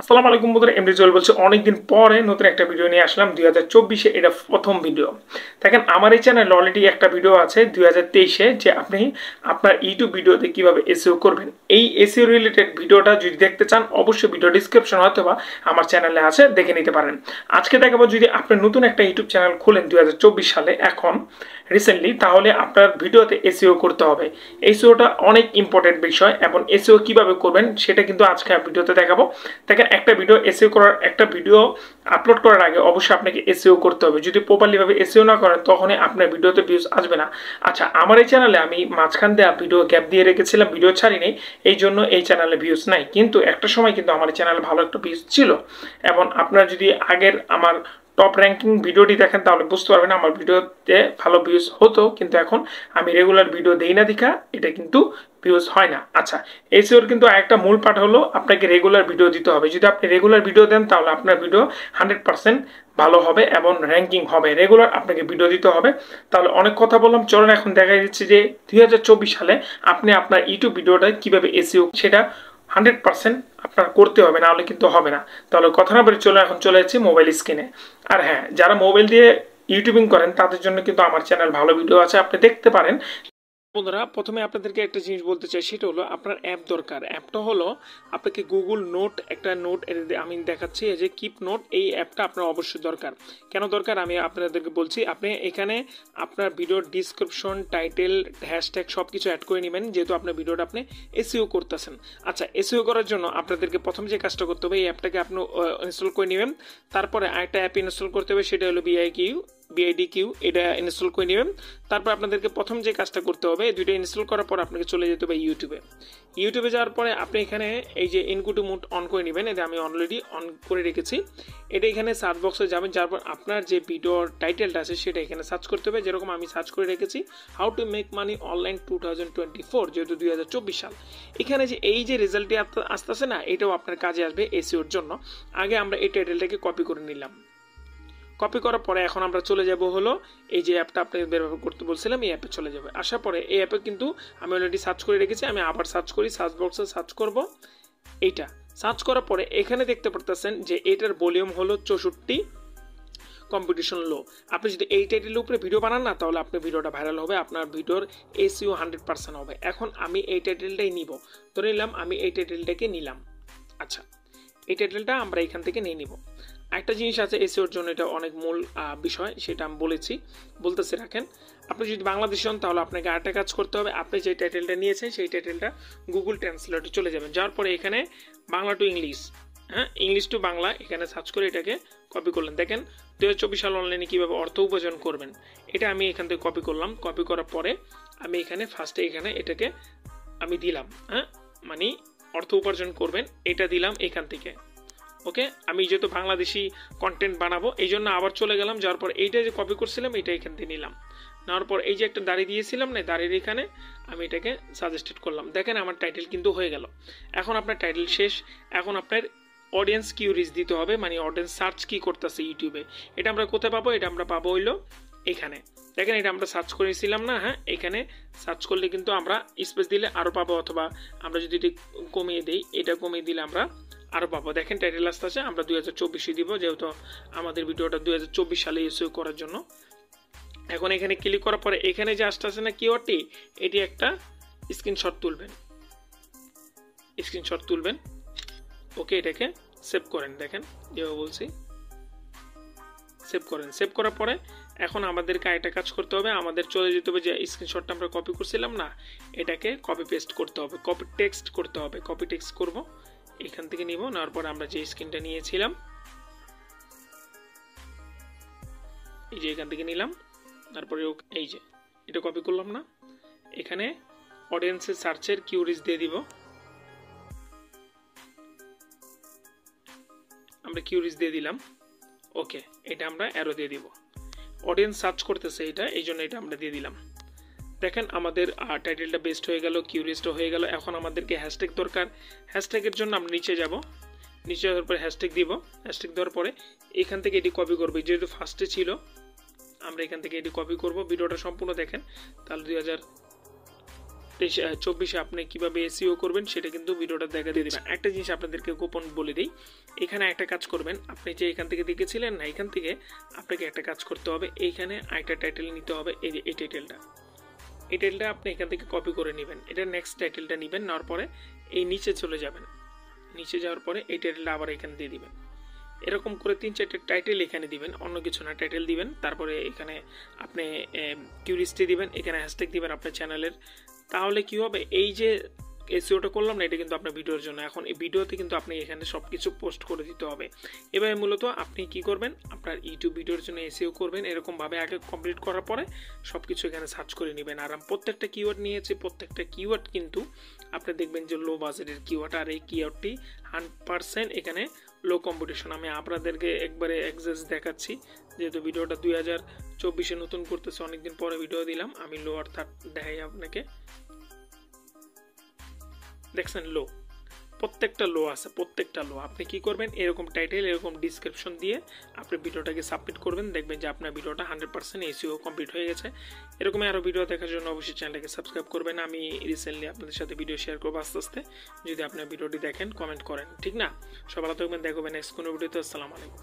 আসসালামু আলাইকুম বন্ধুরা, এমডি জল বলছি। অনেকদিন পরে নতুন একটা ভিডিও নিয়ে আসলাম। 2024-এ এটা প্রথম ভিডিও। দেখেন, আমার এই চ্যানেলে অলরেডি একটা ভিডিও আছে 2023-এ, যে আপনি আপনার ইউটিউব ভিডিওতে কিভাবে এসইও করবেন। এই এসইও রিলেটেড ভিডিওটা যদি দেখতে চান, অবশ্যই ভিডিও ডিসক্রিপশন অথবা আমার চ্যানেলে আছে, দেখে নিতে পারেন। আজকে দেখাবো, যদি আপনি নতুন একটা ইউটিউব চ্যানেল খুলেন 2024 সালে, এখন রিসেন্টলি, তাহলে আপনার ভিডিওতে এসইও করতে হবে। এসইওটা অনেক ইম্পর্টেন্ট বিষয়, এবং এসইও কিভাবে করবেন সেটা কিন্তু আজকে ভিডিওতে দেখাবো। দেখেন, একটা ভিডিও এসইও করার, একটা ভিডিও আপলোড করার আগে অবশ্যই আপনাকে এসইও করতে হবে। যদি প্রপারলি ভাবে এসইও না করেন, তখনই আপনার ভিডিওতে ভিউজ আসবে না। আচ্ছা, আমার এই চ্যানেলে আমি মাঝখান দিয়ে ভিডিও গ্যাপ দিয়ে রেখেছিলাম, ভিডিও ছাড়িনি, এই জন্য এই চ্যানেলে ভিউজ নাই। কিন্তু একটা সময় কিন্তু আমার চ্যানেলে ভালো একটা ভিউজ ছিল। এবং আপনারা যদি আগের আমার টপ র্যাঙ্কিং ভিডিওটি দেখেন, তাহলে বুঝতে পারবেন আমার ভিডিওতে ভালো ভিউজ হতো। কিন্তু এখন আমি রেগুলার ভিডিও দেই না দেখা এটা কিন্তু ভিউজ হয় না। আচ্ছা, এসইওর কিন্তু একটা মূল পার্ট হলো আপনাকে রেগুলার ভিডিও দিতে হবে। যদি আপনি রেগুলার ভিডিও দেন, তাহলে আপনার ভিডিও 100% ভালো হবে এবং র্যাঙ্কিং হবে। রেগুলার আপনাকে ভিডিও দিতে হবে। তাহলে অনেক কথা বললাম, চলুন এখন দেখা যাচ্ছে যে 2024 সালে আপনি আপনার ইউটিউব ভিডিওটা কিভাবে এসইও, সেটা 100% আপনার করতে হবে, না হলে কিন্তু হবে না। তাহলে কথা না বলে চলে এখন চলে যাচ্ছি মোবাইল স্ক্রিনে। আর হ্যাঁ, যারা মোবাইল দিয়ে ইউটিউবিং করেন, তাদের জন্য কিন্তু আমার চ্যানেল ভালো ভিডিও আছে, আপনি দেখতে পারেন। বন্ধুরা, প্রথমে আপনাদেরকে একটা জিনিস বলতে চাই, সেটা হলো আপনার অ্যাপ দরকার। অ্যাপটা হলো আপনাকে গুগল নোট, একটা নোট আমি দেখাচ্ছি, এই যে কিপ নোট, এই অ্যাপটা আপনার অবশ্যই দরকার। কেন দরকার আমি আপনাদেরকে বলছি। আপনি এখানে আপনার ভিডিওর ডিসক্রিপশন, টাইটেল, হ্যাশট্যাগ সব কিছু অ্যাড করে নেবেন, যেহেতু আপনার ভিডিওটা আপনি এসইও করতেছেন। আচ্ছা, এসইও করার জন্য আপনাদেরকে প্রথম যে কাজটা করতে হবে, এই অ্যাপটাকে আপনি ইনস্টল করে নেবেন। তারপরে আরেকটা অ্যাপ ইনস্টল করতে হবে, সেটা হলো বিআইডিq, এটা ইনস্টল করে নেবেন। তারপর আপনাদেরকে প্রথম যে কাজটা করতে হবে, দুইটা ইনস্টল করার পর আপনাকে চলে যেতে হবে ইউটিউবে যাওয়ার পরে আপনি এখানে এই যে ইনকুটু মোড অন করে নেবেন। এটা আমি অলরেডি অন করে রেখেছি। এটা এখানে সার্চ বক্সে যাবেন, যার পর আপনার যে ভিডিওর টাইটেলটা আছে সেটা এখানে সার্চ করতে হবে। যেরকম আমি সার্চ করে রেখেছি, how to make money online 2024, যেহেতু 2024 সাল। এখানে যে এই যে রেজাল্টটি আসতেছে না, এটাও আপনার কাজে আসবে এসইওর জন্য। আগে আমরা এই টাইটেলটাকে কপি করে নিলাম। কপি করার পরে এখন আমরা চলে যাব হলো এই যে অ্যাপটা আপনাদের ব্যবহার করতে বলছিলাম, এই অ্যাপে চলে যাবে। আসার পরে এই অ্যাপে কিন্তু আমি অলরেডি সার্চ করে রেখেছি। আমি আবার সার্চ করি, সার্চ বক্সে সার্চ করব এইটা। সার্চ করার পরে এখানে দেখতে পারতেছেন যে এটার ভলিউম হলো 64, কম্পিটিশন লো। আপনি যদি এই টাইটেলের উপরে ভিডিও বানান না, তাহলে আপনার ভিডিওটা ভাইরাল হবে, আপনার ভিডিওর এসইও 100% হবে। এখন আমি এই টাইটেলটাই নিব, ধরে নিলাম আমি এই টাইটেলটাকে নিলাম। আচ্ছা, এই টাইটেলটা আমরা এখান থেকে নিয়ে নিব। একটা জিনিস আছে এসইওর জন্য, এটা অনেক মূল বিষয়, সেটা আমি বলতেছি রাখেন। আপনি যদি বাংলাদেশি হন, তাহলে আপনাকে আরেকটা কাজ করতে হবে। আপনি যে টাইটেলটা নিয়েছেন, সেই টাইটেলটা গুগল ট্রান্সলেটে চলে যাবেন। যাওয়ার পরে এখানে Bangla to English, English to Bangla, এখানে সার্চ করে এটাকে কপি করলেন। দেখেন 2024 সাল অনলাইনে কীভাবে অর্থ উপার্জন করবেন, এটা আমি এখান থেকে কপি করলাম। কপি করার পরে আমি এখানে ফার্স্টে এখানে এটাকে আমি দিলাম, মানে অর্থ উপার্জন করবেন, এটা দিলাম এখান থেকে। ওকে, আমি যেহেতু বাংলাদেশি কন্টেন্ট বানাবো, এই জন্য আবার চলে গেলাম। যাওয়ার পর এইটা যে কপি করছিলাম, এটা এখান থেকে নিলাম। নেওয়ার পর এই যে একটা দাড়ি দিয়েছিলাম না, দাড়ির এখানে আমি এটাকে সাজেস্টেড করলাম। দেখেন আমার টাইটেল কিন্তু হয়ে গেল। এখন আপনার টাইটেল শেষ। এখন আপনার অডিয়েন্স কিউ রিচ দিতে হবে, মানে অডিয়েন্স সার্চ কি করতেছে ইউটিউবে। এটা আমরা কোথায় পাবো? এটা আমরা পাবো হইলো এখানে। দেখেন, এটা আমরা সার্চ করেছিলাম না, এখানে সার্চ করলে কিন্তু আমরা স্পেস দিলে আরও পাবো, অথবা আমরা যদি এটা কমিয়ে দিই, এটা কমিয়ে দিলে আমরা আরও পাবো। দেখেন টাইটেল আসতে আছে, আমরা 2024 দিব, যেহেতু আমাদের ভিডিওটা 2024 সালে এসইও করার জন্য। এখন এখানে ক্লিক করার পরে এখানে যে আসতে আছে না কিওয়ার্ডটি, এটি একটা স্ক্রিনশট তুলবেন। ওকে, এটাকে সেভ করেন। দেখেন যেভাবে বলছি, সেভ করেন। সেভ করার পরে এখন আমাদেরকে একটা কাজ করতে হবে, আমাদের চলে যেতে হবে যে স্ক্রিনশটটা আমরা কপি করছিলাম না, এটাকে কপি পেস্ট করতে হবে, কপি টেক্সট করতে হবে। কপি টেক্সট করব, এখান থেকে নিব। নেওয়ার পর আমরা যে স্ক্রিনটা নিয়েছিলাম, এই যে এখান থেকে নিলাম। তারপরে এই যে এটা কপি করলাম না, এখানে অডিয়েন্সের সার্চের কিউরিজ দিয়ে দিব। আমরা কিউরিজ দিয়ে দিলাম। ওকে, এটা আমরা অ্যারো দিয়ে দিব। অডিয়েন্স সার্চ করতেছে এটা, এই জন্য এটা আমরা দিয়ে দিলাম। দেখেন আমাদের টাইটেলটা বেস্ট হয়ে গেল, কিউরিজটা হয়ে গেল। এখন আমাদেরকে হ্যাশট্যাগ দরকার। হ্যাশট্যাগের জন্য আমরা নিচে যাব, নিচে যাওয়ার পরে হ্যাশট্যাগ দিব। হ্যাশট্যাগ দেওয়ার পরে এখান থেকে এটি কপি করবে, যেহেতু ফার্স্টে ছিল, আমরা এখান থেকে এটি কপি করব। ভিডিওটা সম্পূর্ণ দেখেন, তাহলে 2024 আপনি কিভাবে এসইও করবেন সেটা কিন্তু ভিডিওটা দেখা দিয়ে দিবেন। একটা জিনিস আপনাদেরকে গোপন বলে দিই, এখানে একটা কাজ করবেন, আপনি যে এখান থেকে দেখেছিলেন না, এখান থেকে আপনাকে একটা কাজ করতে হবে, এইখানে একটা টাইটেল নিতে হবে, এই টাইটেলটা আপনি এখান থেকে কপি করে নেবেন। এটা নেক্সট টাইটেলটা নেবেন, নেওয়ার পরে এই নিচে চলে যাবেন, নিচে যাওয়ার পরে এই টাইটেলটা আবার এখানে দিয়ে দিবেন। এরকম করে 3-4টা টাইটেল এখানে দিবেন, অন্য কিছু না, টাইটেল দিবেন। তারপরে এখানে আপনি কিউরিস্টি দিবেন, এখানে হ্যাশট্যাগ দিবেন আপনার চ্যানেলের। তাহলে কি হবে, এই যে এসইওটা করলাম না, এটা কিন্তু আপনার ভিডিওর জন্য। এখন এই ভিডিওতে কিন্তু আপনি এখানে সব কিছু পোস্ট করে দিতে হবে। এবারে মূলত আপনি কি করবেন, আপনার ইউটিউব ভিডিওর জন্য এসইও করবেন এরকমভাবে। আগে কমপ্লিট করার পরে সব কিছু এখানে সার্চ করে নেবেন। আর আমি প্রত্যেকটা কিওয়ার্ড নিয়েছি, প্রত্যেকটা কিওয়ার্ড কিন্তু আপনি দেখবেন যে লো বাজেটের কিওয়ার্ড। আর এই কিওয়ার্ডটি 100% এখানে লো কম্পিটিশন। আমি আপনাদেরকে একবারে এক্সাক্ট দেখাচ্ছি, যেহেতু ভিডিওটা 2024-এ নতুন করতেছে, অনেকদিন পরে ভিডিও দিলাম। আমি লো অর্থাৎ দেখাই আপনাকে, দেখছেন লো, প্রত্যেকটা লো আছে, প্রত্যেকটা লো। আপনি কি করবেন, এরকম টাইটেল এরকম ডিসক্রিপশন দিয়ে আপনি ভিডিওটাকে সাবমিট করবেন, দেখবেন যে আপনার ভিডিওটা 100% এসইও কমপ্লিট হয়ে গেছে। এরকমই আরও ভিডিও দেখার জন্য অবশ্যই চ্যানেলটাকে সাবস্ক্রাইব করবেন। আমি রিসেন্টলি আপনাদের সাথে ভিডিও শেয়ার করবো আস্তে আস্তে। যদি আপনার ভিডিওটি দেখেন, কমেন্ট করেন, ঠিক না? সব ভালো থাকবেন, দেখবেন নেক্সট কোনো ভিডিওতে। আসসালামু আলাইকুম।